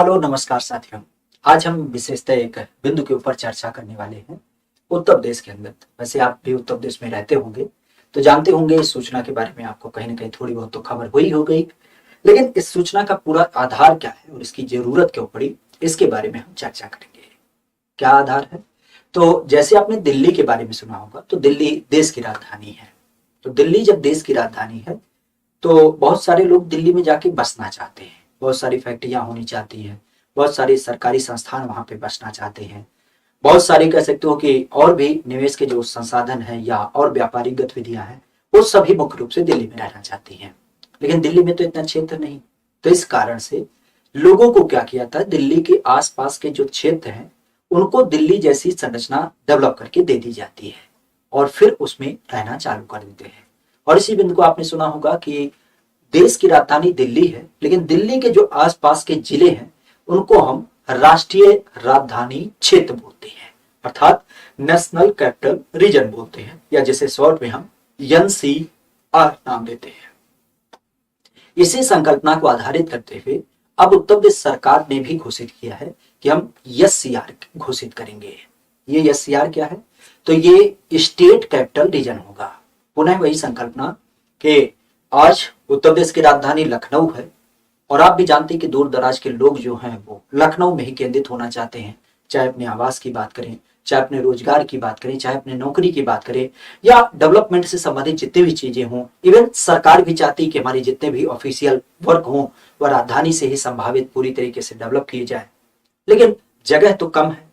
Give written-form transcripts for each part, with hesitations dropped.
Hello नमस्कार साथियों। आज हम विशेषतः एक बिंदु के ऊपर चर्चा करने वाले हैं। उत्तर प्रदेश के अंदर, वैसे आप भी उत्तर प्रदेश में रहते होंगे तो जानते होंगे इस सूचना के बारे में, आपको कहीं ना कहीं थोड़ी बहुत तो खबर हुई हो गई। लेकिन इस सूचना का पूरा आधार क्या है और इसकी जरूरत क्यों पड़ी, इसके बारे में हम चर्चा करेंगे। क्या आधार है? तो जैसे आपने दिल्ली के बारे में सुना होगा, तो दिल्ली देश की राजधानी है। तो दिल्ली जब देश की राजधानी है तो बहुत सारे लोग दिल्ली में जाके बसना चाहते हैं। बहुत सारी फैक्ट्रियां होनी चाहती हैं, बहुत सारे सरकारी संस्थान वहां पे बसना चाहते हैं। बहुत सारे कह सकते हो कि और भी निवेश के जो संसाधन हैं या और व्यापारिक गतिविधियां हैं, वो सभी मुख्य रूप से दिल्ली में रहना चाहती हैं। लेकिन दिल्ली में तो इतना क्षेत्र नहीं। तो इस कारण से लोगों को क्या किया था, दिल्ली के आसपास के जो क्षेत्र हैं उनको दिल्ली जैसी संरचना डेवलप करके दे दी जाती है और फिर उसमें रहना चालू कर देते हैं। और इसी बिंदु को आपने सुना होगा कि देश की राजधानी दिल्ली है, लेकिन दिल्ली के जो आसपास के जिले हैं उनको हम राष्ट्रीय राजधानी क्षेत्र बोलते हैं, अर्थात नेशनल कैपिटल रीजन बोलते हैं, या जिसे शॉर्ट में हम एनसीआर नाम देते हैं। इसी संकल्पना को आधारित करते हुए अब उत्तर प्रदेश सरकार ने भी घोषित किया है कि हम एससीआर घोषित करेंगे। ये एससीआर क्या है? तो ये स्टेट कैपिटल रीजन होगा। पुनः वही संकल्पना कि आज उत्तर प्रदेश की राजधानी लखनऊ है और आप भी जानते हैं कि दूर दराज के लोग जो हैं वो लखनऊ में ही केंद्रित होना चाहते हैं। चाहे अपने आवास की बात करें, चाहे अपने रोजगार की बात करें, चाहे अपने नौकरी की बात करें, या डेवलपमेंट से संबंधित जितनी भी चीजें हों। इवन सरकार भी चाहती है कि हमारे जितने भी ऑफिशियल वर्क हों वह राजधानी से ही संभावित पूरी तरीके से डेवलप किए जाए। लेकिन जगह तो कम है,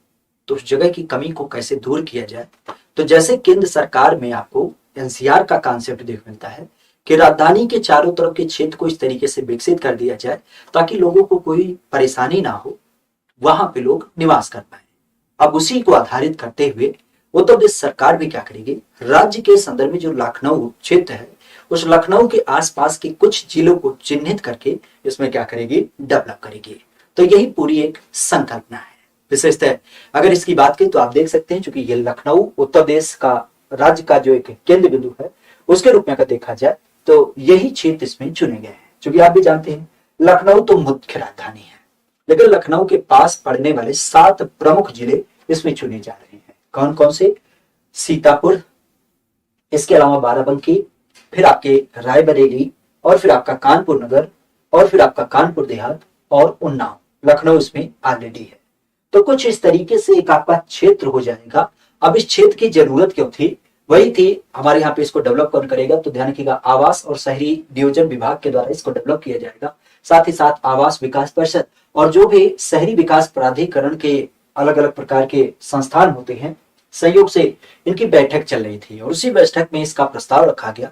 तो उस जगह की कमी को कैसे दूर किया जाए? तो जैसे केंद्र सरकार में आपको एनसीआर का कॉन्सेप्ट देख मिलता है कि राजधानी के चारों तरफ के क्षेत्र को इस तरीके से विकसित कर दिया जाए ताकि लोगों को कोई परेशानी ना हो, वहां पे लोग निवास कर पाए। अब उसी को आधारित करते हुए उत्तर प्रदेश सरकार भी क्या करेगी, राज्य के संदर्भ में जो लखनऊ क्षेत्र है उस लखनऊ के आसपास के कुछ जिलों को चिन्हित करके इसमें क्या करेगी, डेवलप करेगी। तो यही पूरी एक संकल्पना है। विशेषतः अगर इसकी बात करें तो आप देख सकते हैं, चूंकि ये लखनऊ उत्तर प्रदेश का राज्य का जो एक केंद्र बिंदु है उसके रूप में अगर देखा जाए तो यही क्षेत्र इसमें चुने गए हैं। क्योंकि आप भी जानते हैं लखनऊ तो मुख्य राजधानी है, लेकिन लखनऊ के पास पड़ने वाले 7 प्रमुख जिले इसमें चुने जा रहे हैं। कौन कौन से? सीतापुर, इसके अलावा बाराबंकी, फिर आपके रायबरेली, और फिर आपका कानपुर नगर, और फिर आपका कानपुर देहात और उन्नाव। लखनऊ इसमें ऑलरेडी है। तो कुछ इस तरीके से एक आपका क्षेत्र हो जाएगा। अब इस क्षेत्र की जरूरत क्यों थी? वही थी हमारे यहाँ पे इसको डेवलप कौन करेगा, तो ध्यान रखिएगा आवास और शहरी नियोजन विभाग के द्वारा इसको डेवलप किया जाएगा। साथ ही साथ आवास विकास परिषद और जो भी शहरी विकास प्राधिकरण के अलग अलग प्रकार के संस्थान होते हैं, संयोग से इनकी बैठक चल रही थी और उसी बैठक में इसका प्रस्ताव रखा गया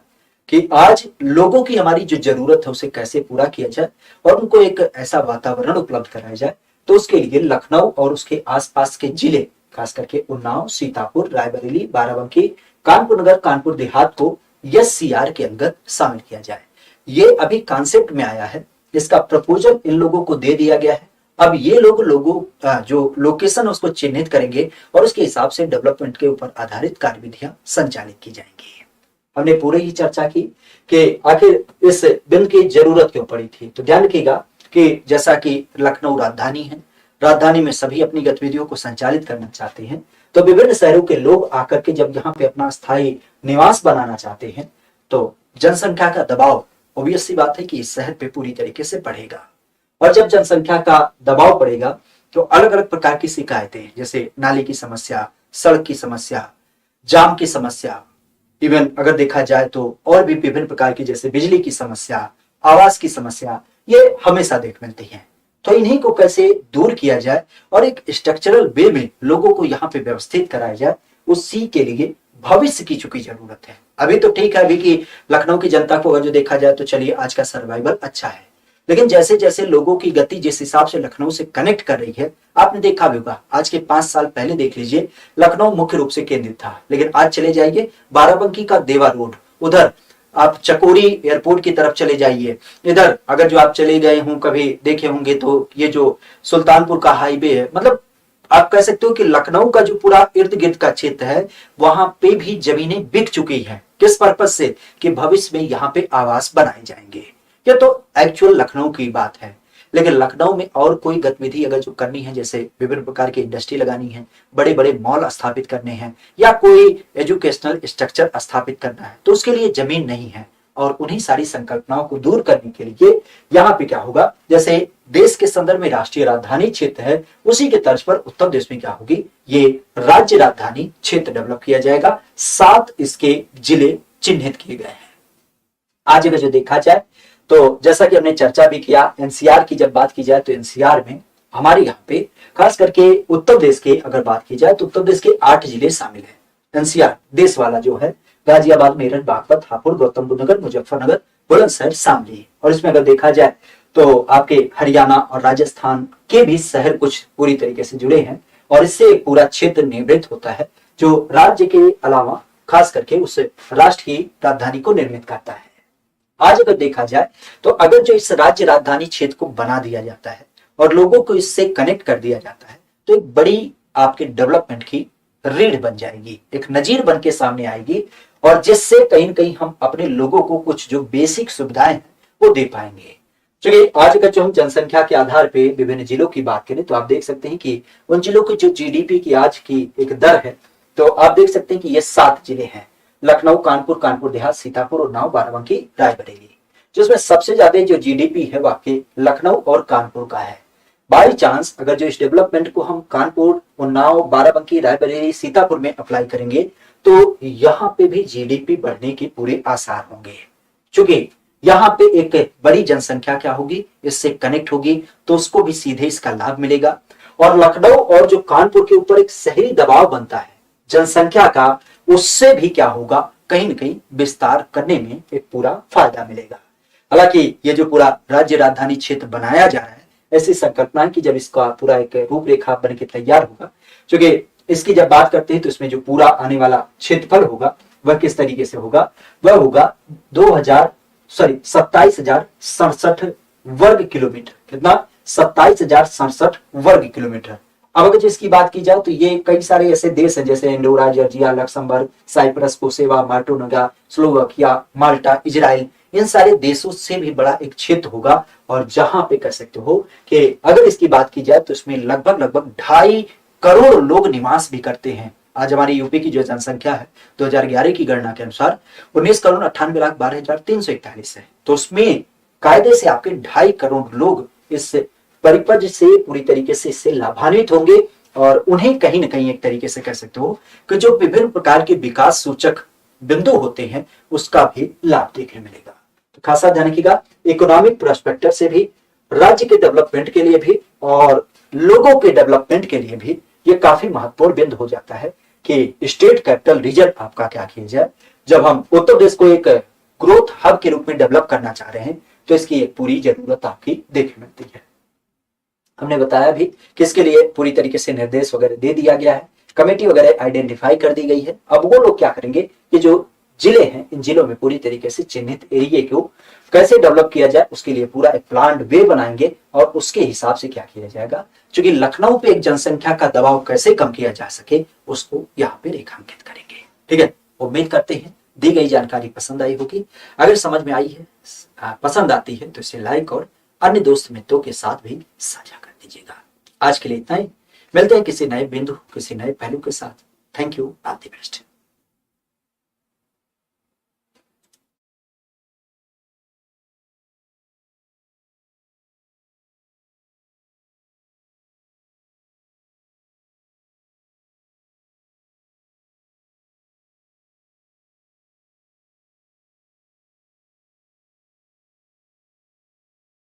कि आज लोगों की हमारी जो जरूरत है उसे कैसे पूरा किया जाए और उनको एक ऐसा वातावरण उपलब्ध कराया जाए। तो उसके लिए लखनऊ और उसके आसपास के जिले, खास करके उन्नाव, सीतापुर, रायबरेली, बाराबंकी, कानपुर नगर, कानपुर देहात को एससीआर के अंदर शामिल किया जाए। ये अभी कॉन्सेप्ट में आया है, इसका प्रपोजल इन लोगों को दे दिया गया है। अब ये लोगों जो लोकेशन उसको चिन्हित करेंगे और उसके हिसाब से डेवलपमेंट के ऊपर आधारित कार्यविधियां संचालित की जाएंगी। हमने पूरे ही चर्चा की कि आखिर इस बिल की जरूरत क्यों पड़ी थी। तो ध्यान रखिएगा कि जैसा कि लखनऊ राजधानी है, राजधानी में सभी अपनी गतिविधियों को संचालित करना चाहते हैं, तो विभिन्न शहरों के लोग आकर के जब यहाँ पे अपना स्थायी निवास बनाना चाहते हैं तो जनसंख्या का दबाव ऑब्वियस सी बात है कि इस शहर पे पूरी तरीके से बढ़ेगा। और जब जनसंख्या का दबाव पड़ेगा तो अलग अलग प्रकार की शिकायतें, जैसे नाली की समस्या, सड़क की समस्या, जाम की समस्या, इवन अगर देखा जाए तो और भी विभिन्न प्रकार की जैसे बिजली की समस्या, आवास की समस्या, ये हमेशा देख मिलती है। तो इन्हीं को कैसे दूर किया जाए और एक स्ट्रक्चरल वे में लोगों को यहाँ पे व्यवस्थित कराया जाए, उसी के लिए भविष्य की चुकी जरूरत है। अभी तो ठीक है, अभी की लखनऊ की जनता को अगर जो देखा जाए तो चलिए आज का सर्वाइवल अच्छा है, लेकिन जैसे जैसे लोगों की गति जिस हिसाब से लखनऊ से कनेक्ट कर रही है, आपने देखा भी होगा आज के 5 साल पहले देख लीजिए लखनऊ मुख्य रूप से केंद्रित था, लेकिन आज चले जाइए बाराबंकी का देवा रोड, उधर आप चकोरी एयरपोर्ट की तरफ चले जाइए, इधर अगर जो आप चले गए हों कभी देखे होंगे तो ये जो सुल्तानपुर का हाईवे है, मतलब आप कह सकते हो कि लखनऊ का जो पूरा इर्द गिर्द का क्षेत्र है वहां पे भी जमीनें बिक चुकी हैं। किस पर्पज से? कि भविष्य में यहाँ पे आवास बनाए जाएंगे। ये तो एक्चुअल लखनऊ की बात है। लेकिन लखनऊ में और कोई गतिविधि अगर जो करनी है, जैसे विभिन्न प्रकार की इंडस्ट्री लगानी है, बड़े बड़े मॉल स्थापित करने हैं या कोई एजुकेशनल स्ट्रक्चर स्थापित करना है, तो उसके लिए जमीन नहीं है। और उन्हीं सारी संकल्पनाओं को दूर करने के लिए यहाँ पे क्या होगा, जैसे देश के संदर्भ में राष्ट्रीय राजधानी क्षेत्र है, उसी के तर्ज पर उत्तर प्रदेश में क्या होगी, ये राज्य राजधानी क्षेत्र डेवलप किया जाएगा। 7 इसके जिले चिन्हित किए गए हैं। आज अगर जो देखा जाए तो जैसा कि हमने चर्चा भी किया, एनसीआर की जब बात की जाए तो एनसीआर में हमारे यहाँ पे खास करके उत्तर प्रदेश के अगर बात की जाए तो उत्तर प्रदेश के 8 जिले शामिल है। एनसीआर देश वाला जो है गाजियाबाद, मेरठ, बागपत, हापुड़, गौतम बुद्ध नगर, मुजफ्फरनगर, बुलंदशहर, शामली। और इसमें अगर देखा जाए तो आपके हरियाणा और राजस्थान के भी शहर कुछ पूरी तरीके से जुड़े हैं और इससे एक पूरा क्षेत्र निर्मित होता है जो राज्य के अलावा खास करके उस राष्ट्र की राजधानी को निर्मित करता है। आज अगर देखा जाए तो अगर जो इस राज्य राजधानी क्षेत्र को बना दिया जाता है और लोगों को इससे कनेक्ट कर दिया जाता है तो एक बड़ी आपके डेवलपमेंट की रीढ़ बन जाएगी, एक नजीर बन के सामने आएगी और जिससे कहीं न कहीं हम अपने लोगों को कुछ जो बेसिक सुविधाएं हैं वो दे पाएंगे। चलिए आज अगर जो हम जनसंख्या के आधार पे विभिन्न जिलों की बात करें तो आप देख सकते हैं कि उन जिलों की जो जीडीपी की आज की एक दर है, तो आप देख सकते हैं कि ये 7 जिले हैं, लखनऊ, कानपुर, कानपुर देहात, सीतापुर, उन्नाव, बाराबंकी, रायबरेली। जिसमें सबसे ज्यादा जो जीडीपी है वो आपके लखनऊ और कानपुर का है। बाई चांस अगर जो इस डेवलपमेंट को हम कानपुर, उन्नाव, बाराबंकी, रायबरेली, सीतापुर में अप्लाई करेंगे तो यहाँ पे भी जीडीपी बढ़ने के पूरे आसार होंगे, क्योंकि यहाँ पे एक बड़ी जनसंख्या क्या होगी, इससे कनेक्ट होगी तो उसको भी सीधे इसका लाभ मिलेगा। और लखनऊ और जो कानपुर के ऊपर एक शहरी दबाव बनता है जनसंख्या का, उससे भी क्या होगा, कहीं न कहीं विस्तार करने में एक पूरा फायदा मिलेगा। हालांकि ये जो पूरा राज्य राजधानी क्षेत्र बनाया जा रहा है, ऐसी संकल्पना की जब इसका पूरा एक रूपरेखा बन के तैयार होगा, क्योंकि इसकी जब बात करते हैं तो इसमें जो पूरा आने वाला क्षेत्रफल होगा वह किस तरीके से होगा, वह होगा 27,067 वर्ग किलोमीटर। कितना? 27,067 वर्ग किलोमीटर। अब अगर इसकी बात की जाए तो ये कई सारे ऐसे देश हैं जैसे इंडोरा, जॉर्जिया, लक्समबर्ग, साइप्रस, कोसेवा, मार्टोनगा, स्लोवाकिया, माल्टा, इजराइल, इन सारे देशों से भी बड़ा एक क्षेत्र होगा। और जहां पे कह सकते हो कि अगर इसकी बात की जाए तो इसमें लगभग 2.5 करोड़ लोग निवास भी करते हैं। आज हमारी यूपी की जो जनसंख्या है 2011 की गणना के अनुसार 19,98,12,341 है, तो उसमें कायदे से आपके 2.5 करोड़ लोग इस परिपथ से पूरी तरीके से इससे लाभान्वित होंगे और उन्हें कहीं ना कहीं एक तरीके से कह सकते हो कि जो विभिन्न प्रकार के विकास सूचक बिंदु होते हैं उसका भी लाभ देखने मिलेगा। तो खासा ध्यान रखिएगा, इकोनॉमिक प्रोस्पेक्टर से भी, राज्य के डेवलपमेंट के लिए भी और लोगों के डेवलपमेंट के लिए भी ये काफी महत्वपूर्ण बिंदु हो जाता है कि स्टेट कैपिटल रीजन आपका क्या किया जाए। जब हम उत्तर प्रदेश को एक ग्रोथ हब के रूप में डेवलप करना चाह रहे हैं तो इसकी एक पूरी जरूरत आपकी देखने मिलती है। हमने बताया भी कि इसके लिए पूरी तरीके से निर्देश वगैरह दे दिया गया है, कमेटी वगैरह आइडेंटिफाई कर दी गई है। अब वो लोग क्या करेंगे कि जो जिले हैं इन जिलों में पूरी तरीके से चिन्हित एरिया को कैसे डेवलप किया जाए उसके लिए पूरा एक प्लान वे बनाएंगे और उसके हिसाब से क्या किया जाएगा, क्योंकि लखनऊ पे एक जनसंख्या का दबाव कैसे कम किया जा सके उसको यहाँ पे रेखांकित करेंगे। ठीक है, उम्मीद करते हैं दी गई जानकारी पसंद आई होगी। अगर समझ में आई है, पसंद आती है तो इसे लाइक और अन्य दोस्त मित्रों के साथ भी साझा कर दीजिएगा। आज के लिए इतना ही, मिलते हैं किसी नए बिंदु, किसी नए पहलू के साथ। Thank you, all the best.